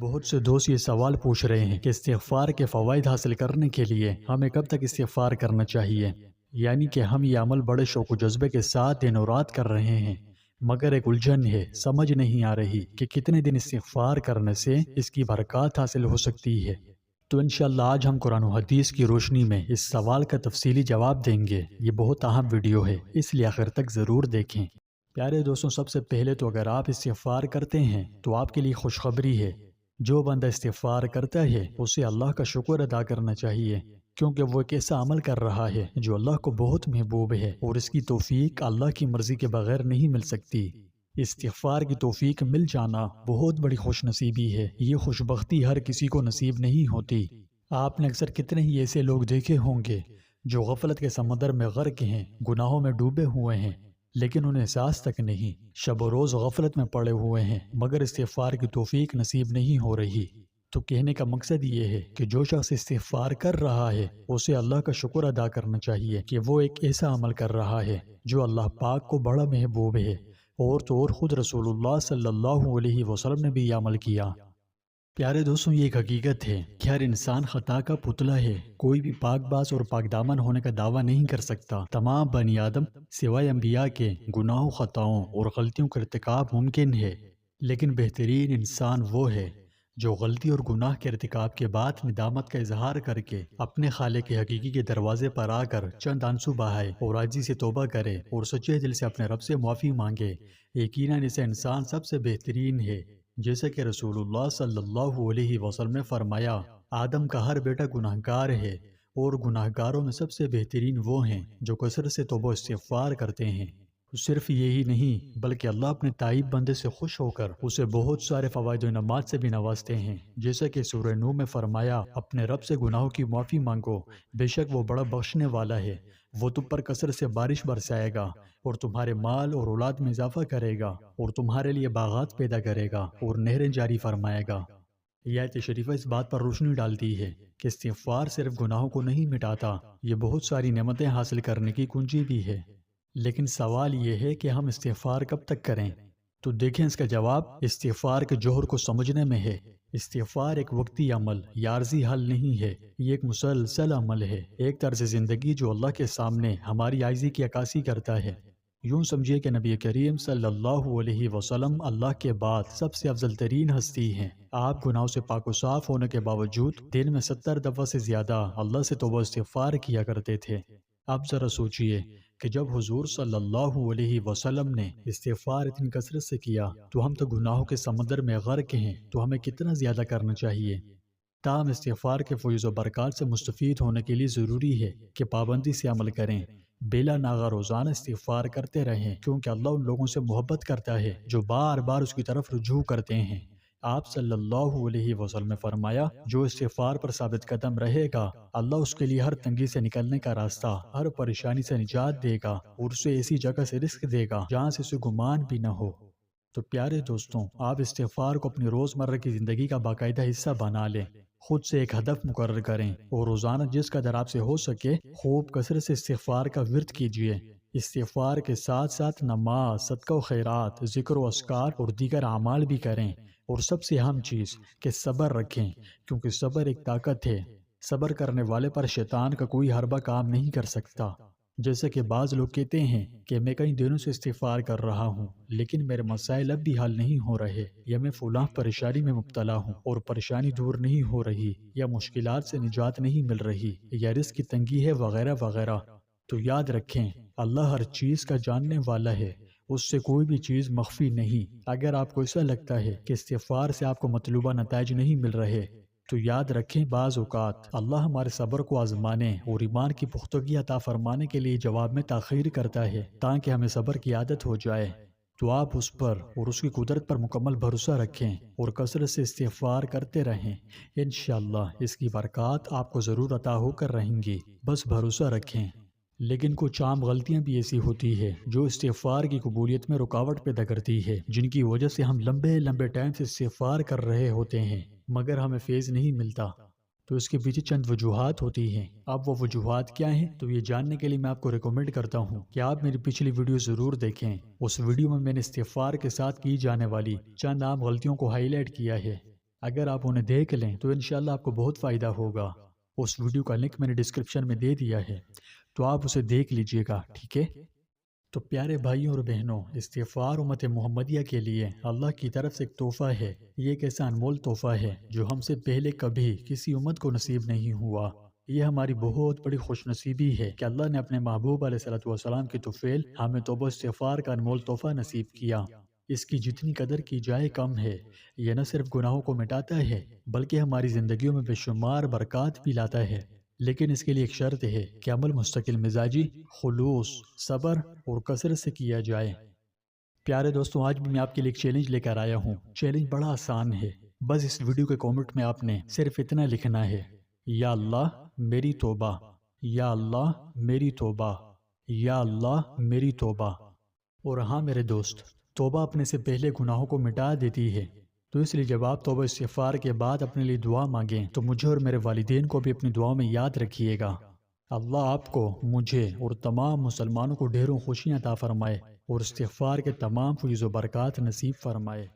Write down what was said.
بہت سے دوست یہ سوال پوچھ رہے ہیں کہ استغفار کے فوائد حاصل کرنے کے لیے ہمیں کب تک استغفار کرنا چاہیے، یعنی کہ ہم یہ عمل بڑے شوق و جذبے کے ساتھ دن و رات کر رہے ہیں، مگر ایک الجھن ہے، سمجھ نہیں آ رہی کہ کتنے دن استغفار کرنے سے اس کی برکات حاصل ہو سکتی ہے۔ تو انشاءاللہ آج ہم قرآن و حدیث کی روشنی میں اس سوال کا تفصیلی جواب دیں گے۔ یہ بہت اہم ویڈیو ہے، اس لیے آخر تک ضرور دیکھیں۔ پیارے دوستوں، سب سے پہلے تو اگر آپ استغفار کرتے ہیں تو آپ کے لیے خوشخبری ہے۔ جو بندہ استغفار کرتا ہے اسے اللہ کا شکر ادا کرنا چاہیے، کیونکہ وہ ایک ایسا عمل کر رہا ہے جو اللہ کو بہت محبوب ہے، اور اس کی توفیق اللہ کی مرضی کے بغیر نہیں مل سکتی۔ استغفار کی توفیق مل جانا بہت بڑی خوش نصیبی ہے۔ یہ خوش بختی ہر کسی کو نصیب نہیں ہوتی۔ آپ نے اکثر کتنے ہی ایسے لوگ دیکھے ہوں گے جو غفلت کے سمندر میں غرق ہیں، گناہوں میں ڈوبے ہوئے ہیں، لیکن انہیں احساس تک نہیں، شب و روز غفلت میں پڑے ہوئے ہیں، مگر استغفار کی توفیق نصیب نہیں ہو رہی۔ تو کہنے کا مقصد یہ ہے کہ جو شخص استغفار کر رہا ہے اسے اللہ کا شکر ادا کرنا چاہیے کہ وہ ایک ایسا عمل کر رہا ہے جو اللہ پاک کو بڑا محبوب ہے، اور تو اور خود رسول اللہ صلی اللہ علیہ وسلم نے بھی یہ عمل کیا۔ پیارے دوستوں، یہ ایک حقیقت ہے کہ ہر انسان خطا کا پتلا ہے۔ کوئی بھی پاک باز اور پاک دامن ہونے کا دعویٰ نہیں کر سکتا۔ تمام بنی آدم سوائے انبیاء کے گناہوں، خطاؤں اور غلطیوں کا ارتکاب ممکن ہے، لیکن بہترین انسان وہ ہے جو غلطی اور گناہ کے ارتکاب کے بعد ندامت کا اظہار کر کے اپنے خالق حقیقی کے دروازے پر آ کر چند آنسو بہائے اور عاجزی سے توبہ کرے اور سچے دل سے اپنے رب سے معافی مانگے۔ یقیناً اسے انسان سب سے بہترین ہے، جیسا کہ رسول اللہ صلی اللہ علیہ وسلم نے فرمایا، آدم کا ہر بیٹا گناہگار ہے، اور گناہگاروں میں سب سے بہترین وہ ہیں جو کثرت سے توبہ و استغفار کرتے ہیں۔ صرف یہی نہیں بلکہ اللہ اپنے تائب بندے سے خوش ہو کر اسے بہت سارے فوائد و انعامات سے بھی نوازتے ہیں، جیسا کہ سورہ نوح میں فرمایا، اپنے رب سے گناہوں کی معافی مانگو، بے شک وہ بڑا بخشنے والا ہے، وہ تم پر کثرت سے بارش برسائے گا، اور تمہارے مال اور اولاد میں اضافہ کرے گا، اور تمہارے لیے باغات پیدا کرے گا اور نہریں جاری فرمائے گا۔ یہ آیت شریفہ اس بات پر روشنی ڈالتی ہے کہ استغفار صرف گناہوں کو نہیں مٹاتا، یہ بہت ساری نعمتیں حاصل کرنے کی کنجی بھی ہے۔ لیکن سوال یہ ہے کہ ہم استغفار کب تک کریں؟ تو دیکھیں اس کا جواب استغفار کے جوہر کو سمجھنے میں ہے۔ استغفار ایک وقتی عمل یا عارضی حل نہیں ہے، یہ ایک مسلسل عمل ہے، ایک طرز زندگی جو اللہ کے سامنے ہماری عاجزی کی عکاسی کرتا ہے۔ یوں سمجھیے کہ نبی کریم صلی اللہ علیہ وسلم اللہ کے بعد سب سے افضل ترین ہستی ہیں۔ آپ گناہوں سے پاک و صاف ہونے کے باوجود دن میں 70 دفعہ سے زیادہ اللہ سے توبہ استغفار کیا کرتے تھے۔ اب ذرا سوچئے کہ جب حضور صلی اللہ علیہ وسلم نے استغفار اتنی کثرت سے کیا تو ہم تو گناہوں کے سمندر میں غرق ہیں، تو ہمیں کتنا زیادہ کرنا چاہیے؟ تاہم استغفار کے فیض و برکات سے مستفید ہونے کے لیے ضروری ہے کہ پابندی سے عمل کریں، بلا ناغہ روزانہ استغفار کرتے رہیں، کیونکہ اللہ ان لوگوں سے محبت کرتا ہے جو بار بار اس کی طرف رجوع کرتے ہیں۔ آپ صلی اللہ علیہ وسلم نے فرمایا، جو استغفار پر ثابت قدم رہے گا، اللہ اس کے لیے ہر تنگی سے نکلنے کا راستہ، ہر پریشانی سے نجات دے گا، اور اسے ایسی جگہ سے رزق دے گا جہاں سے اسے گمان بھی نہ ہو۔ تو پیارے دوستوں، آپ استغفار کو اپنی روزمرہ کی زندگی کا باقاعدہ حصہ بنا لیں، خود سے ایک ہدف مقرر کریں، اور روزانہ جس قدر آپ سے ہو سکے خوب کثرت سے استغفار کا ورد کیجیے۔ استغفار کے ساتھ ساتھ نماز، صدقہ و خیرات، ذکر و اذکار اور دیگر اعمال بھی کریں، اور سب سے اہم چیز کہ صبر رکھیں، کیونکہ صبر ایک طاقت ہے۔ صبر کرنے والے پر شیطان کا کوئی حربہ کام نہیں کر سکتا۔ جیسے کہ بعض لوگ کہتے ہیں کہ میں کئی دنوں سے استغفار کر رہا ہوں لیکن میرے مسائل اب بھی حل نہیں ہو رہے، یا میں فلاں پریشانی میں مبتلا ہوں اور پریشانی دور نہیں ہو رہی، یا مشکلات سے نجات نہیں مل رہی، یا رزق کی تنگی ہے، وغیرہ وغیرہ۔ تو یاد رکھیں، اللہ ہر چیز کا جاننے والا ہے، اس سے کوئی بھی چیز مخفی نہیں۔ اگر آپ کو ایسا لگتا ہے کہ استغفار سے آپ کو مطلوبہ نتائج نہیں مل رہے، تو یاد رکھیں بعض اوقات اللہ ہمارے صبر کو آزمانے اور ایمان کی پختگی عطا فرمانے کے لیے جواب میں تاخیر کرتا ہے، تاکہ ہمیں صبر کی عادت ہو جائے۔ تو آپ اس پر اور اس کی قدرت پر مکمل بھروسہ رکھیں اور کثرت سے استغفار کرتے رہیں۔ انشاءاللہ اس کی برکات آپ کو ضرور عطا ہو کر رہیں گی، بس بھروسہ رکھیں۔ لیکن کچھ عام غلطیاں بھی ایسی ہوتی ہے جو استغفار کی قبولیت میں رکاوٹ پیدا کرتی ہے، جن کی وجہ سے ہم لمبے ٹائم سے استغفار کر رہے ہوتے ہیں مگر ہمیں فیض نہیں ملتا۔ تو اس کے پیچھے چند وجوہات ہوتی ہیں۔ اب وہ وجوہات کیا ہیں، تو یہ جاننے کے لیے میں آپ کو ریکمنڈ کرتا ہوں کہ آپ میری پچھلی ویڈیو ضرور دیکھیں۔ اس ویڈیو میں نے استغفار کے ساتھ کی جانے والی چند عام غلطیوں کو ہائی لائٹ کیا ہے۔ اگر آپ انہیں دیکھ لیں تو انشاءاللہ آپ کو بہت فائدہ ہوگا۔ اس ویڈیو کا لنک میں نے ڈسکرپشن میں دے دیا ہے، تو آپ اسے دیکھ لیجئے گا، ٹھیک ہے؟ تو پیارے بھائیوں اور بہنوں، استغفار امت محمدیہ کے لیے اللہ کی طرف سے ایک تحفہ ہے۔ یہ ایک ایسا انمول تحفہ ہے جو ہم سے پہلے کبھی کسی امت کو نصیب نہیں ہوا۔ یہ ہماری بہت بڑی خوش نصیبی ہے کہ اللہ نے اپنے محبوب علیہ السلام کی طفیل ہمیں توبہ و استغفار کا انمول تحفہ نصیب کیا۔ اس کی جتنی قدر کی جائے کم ہے۔ یہ نہ صرف گناہوں کو مٹاتا ہے بلکہ ہماری زندگیوں میں بے شمار برکات بھی لاتا ہے، لیکن اس کے لیے ایک شرط ہے کہ عمل مستقل مزاجی، خلوص، صبر اور کثرت سے کیا جائے۔ پیارے دوستوں، آج بھی میں آپ کے لیے ایک چیلنج لے کر آیا ہوں۔ چیلنج بڑا آسان ہے، بس اس ویڈیو کے کامنٹ میں آپ نے صرف اتنا لکھنا ہے: یا اللہ میری توبہ، یا اللہ میری توبہ، یا اللہ میری توبہ۔ اور ہاں میرے دوست، توبہ اپنے سے پہلے گناہوں کو مٹا دیتی ہے، تو اس لیے جب آپ توبہ استغفار کے بعد اپنے لیے دعا مانگیں تو مجھے اور میرے والدین کو بھی اپنی دعاؤں میں یاد رکھیے گا۔ اللہ آپ کو، مجھے اور تمام مسلمانوں کو ڈھیروں خوشیاں عطا فرمائے اور استغفار کے تمام فیض و برکات نصیب فرمائے۔